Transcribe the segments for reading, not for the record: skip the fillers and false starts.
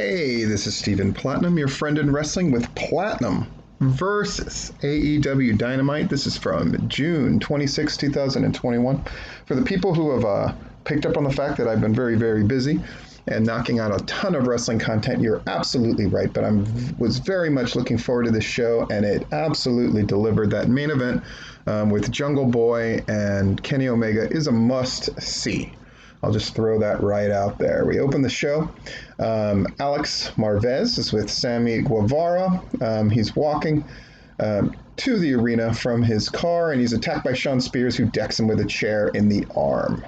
Hey, this is Stephen Platinum, your friend in wrestling with Platinum versus AEW Dynamite. This is from June 26, 2021. For the people who have picked up on the fact that I've been very, very busy and knocking out a ton of wrestling content, you're absolutely right. But I was very much looking forward to this show, and it absolutely delivered. That main event with Jungle Boy and Kenny Omega is a must-see. I'll just throw that right out there. We open the show. Alex Marvez is with Sammy Guevara. He's walking to the arena from his car, and he's attacked by Sean Spears, who decks him with a chair in the arm.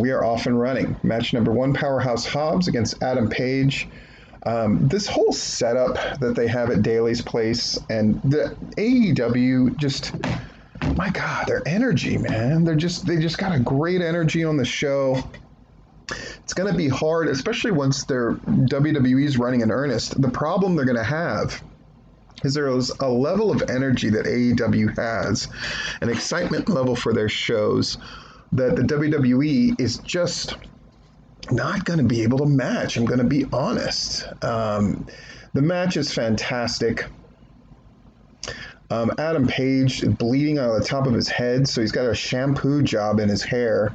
We are off and running. Match number 1, Powerhouse Hobbs against Adam Page. This whole setup that they have at Daly's Place and the AEW just... My God, their energy, man. They just got a great energy on the show. It's going to be hard, especially once their WWE's running in earnest. The problem they're going to have is there is a level of energy that AEW has, an excitement level for their shows that the WWE is just not going to be able to match. I'm going to be honest. The match is fantastic. Adam Page bleeding out of the top of his head, so he's got a shampoo job in his hair.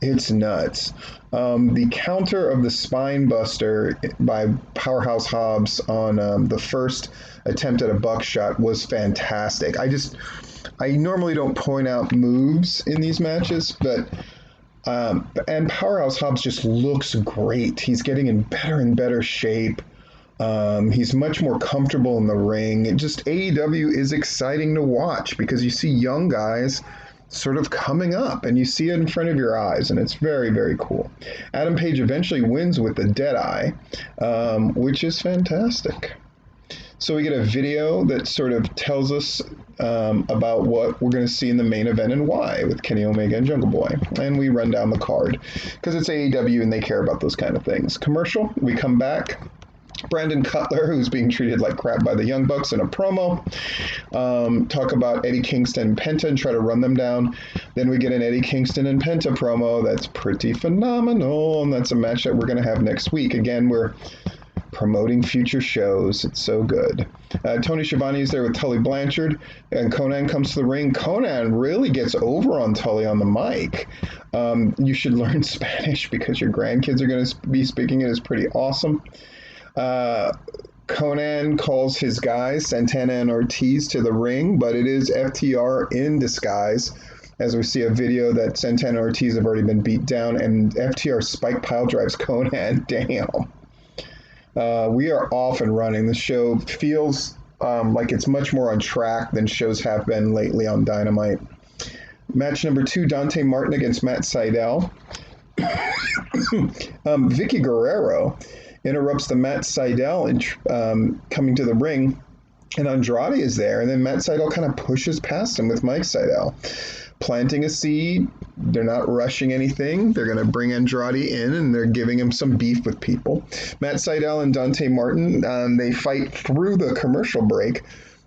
It's nuts. The counter of the spine buster by Powerhouse Hobbs on the first attempt at a buckshot was fantastic. I normally don't point out moves in these matches, but and Powerhouse Hobbs just looks great. He's getting in better and better shape. He's much more comfortable in the ring. AEW is exciting to watch because you see young guys sort of coming up and you see it in front of your eyes, and it's very, very cool. Adam Page eventually wins with the Deadeye, which is fantastic. So we get a video that sort of tells us about what we're going to see in the main event and why with Kenny Omega and Jungle Boy. And we run down the card because it's AEW and they care about those kind of things. Commercial, we come back. Brandon Cutler, who's being treated like crap by the Young Bucks in a promo. Talk about Eddie Kingston and Penta and try to run them down. Then we get an Eddie Kingston and Penta promo that's pretty phenomenal, and that's a match that we're going to have next week. Again, we're promoting future shows. It's so good. Tony Schiavone is there with Tully Blanchard, and Conan comes to the ring. Conan really gets over on Tully on the mic. You should learn Spanish because your grandkids are going to be speaking it. It's pretty awesome. Conan calls his guys, Santana and Ortiz, to the ring, but it is FTR in disguise, as we see a video that Santana and Ortiz have already been beat down, and FTR spike pile drives Conan. Damn. We are off and running. The show feels like it's much more on track than shows have been lately on Dynamite. Match number 2, Dante Martin against Matt Sydal. Vicky Guerrero interrupts the Matt Sydal coming to the ring, and Andrade is there, and then Matt Sydal kind of pushes past him with Mike Sydal, planting a seed. They're not rushing anything. They're going to bring Andrade in, and they're giving him some beef with people. Matt Sydal and Dante Martin, they fight through the commercial break,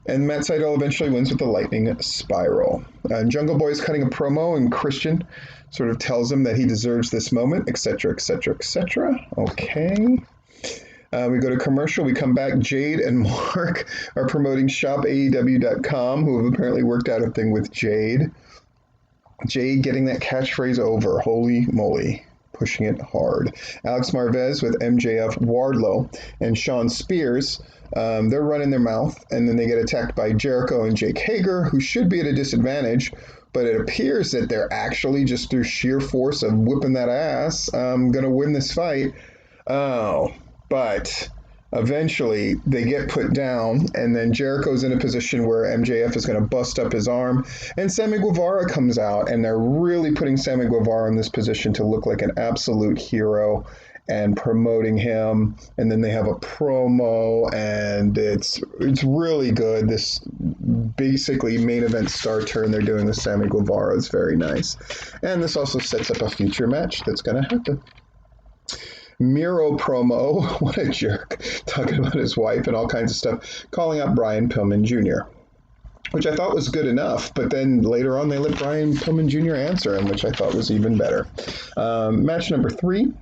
and Matt Sydal eventually wins with the lightning spiral. Jungle Boy is cutting a promo, and Christian sort of tells him that he deserves this moment, etc., etc., etc. Okay. We go to commercial. We come back. Jade and Mark are promoting ShopAEW.com, who have apparently worked out a thing with Jade. Jade getting that catchphrase over. Holy moly. Pushing it hard. Alex Marvez with MJF, Wardlow, and Sean Spears. They're running their mouth, and then they get attacked by Jericho and Jake Hager, who should be at a disadvantage, but it appears that they're actually, just through sheer force of whipping that ass, going to win this fight. Oh, but eventually they get put down, and then Jericho's in a position where MJF is going to bust up his arm, and Sammy Guevara comes out, and they're really putting Sammy Guevara in this position to look like an absolute hero and promoting him. And then they have a promo, and it's really good. This basically main event star turn they're doing with Sammy Guevara is very nice, and this also sets up a future match that's going to happen. Miro promo, what a jerk, talking about his wife and all kinds of stuff, calling out Brian Pillman Jr., which I thought was good enough, but then later on they let Brian Pillman Jr. answer him, which I thought was even better. Match number 3,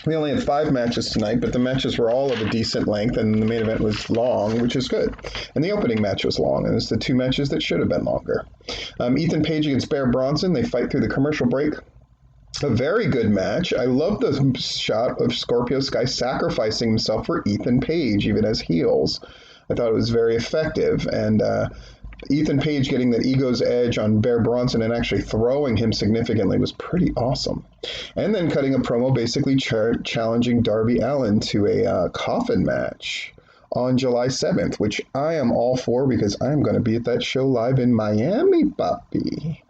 We only had 5 matches tonight, but the matches were all of a decent length, and the main event was long, which is good. And the opening match was long, and it's the 2 matches that should have been longer. Ethan Page against Bear Bronson, they fight through the commercial break. A very good match. I love the shot of Scorpio Sky sacrificing himself for Ethan Page, even as heels. I thought it was very effective, and Ethan Page getting the ego's edge on Bear Bronson and actually throwing him significantly was pretty awesome. And then cutting a promo basically challenging Darby Allin to a coffin match on July 7th, which I am all for because I'm going to be at that show live in Miami, Bobby.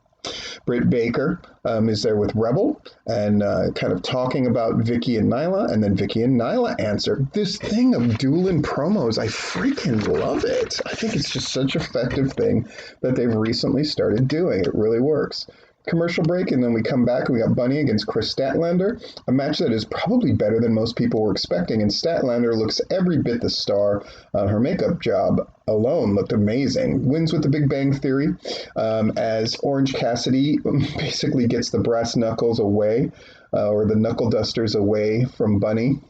Britt Baker is there with Rebel and kind of talking about Vicky and Nyla, and then Vicky and Nyla answer. This thing of dueling promos, I freaking love it. I think it's just such an effective thing that they've recently started doing. It really works. Commercial break, and then we come back and we got Bunny against Chris Statlander, a match that is probably better than most people were expecting, and Statlander looks every bit the star. Her makeup job alone looked amazing. Wins with the Big Bang Theory as Orange Cassidy basically gets the brass knuckles away, or the knuckle dusters away from Bunny,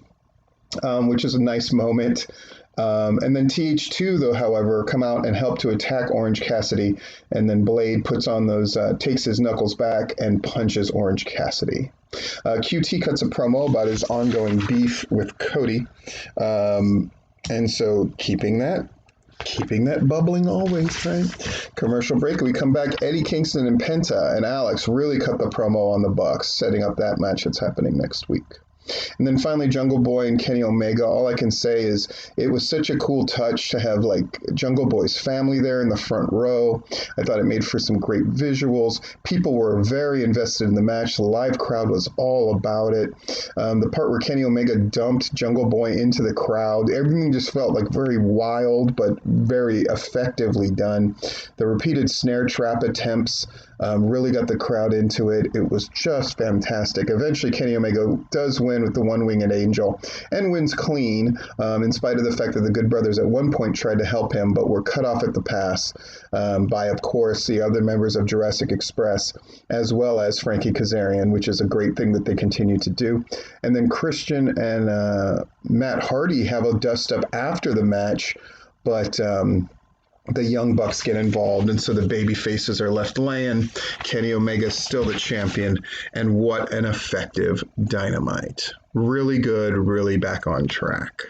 which is a nice moment. And then TH2, though, however, come out and help to attack Orange Cassidy, and then Blade puts on those, takes his knuckles back and punches Orange Cassidy. QT cuts a promo about his ongoing beef with Cody, and so keeping that bubbling always, right? Commercial break. We come back. Eddie Kingston and Penta and Alex really cut the promo on the Bucks, setting up that match that's happening next week. And then finally, Jungle Boy and Kenny Omega. All I can say is it was such a cool touch to have like Jungle Boy's family there in the front row. I thought it made for some great visuals. People were very invested in the match. The live crowd was all about it. The part where Kenny Omega dumped Jungle Boy into the crowd, everything just felt like very wild, but very effectively done. The repeated snare trap attempts really got the crowd into it. It was just fantastic. Eventually, Kenny Omega does win with the one-winged angel and wins clean, in spite of the fact that the Good Brothers at one point tried to help him, but were cut off at the pass by, of course, the other members of Jurassic Express, as well as Frankie Kazarian, which is a great thing that they continue to do. And then Christian and Matt Hardy have a dust-up after the match, but the Young Bucks get involved, and so the baby faces are left laying. Kenny Omega's still the champion, and what an effective Dynamite. Really good, really back on track.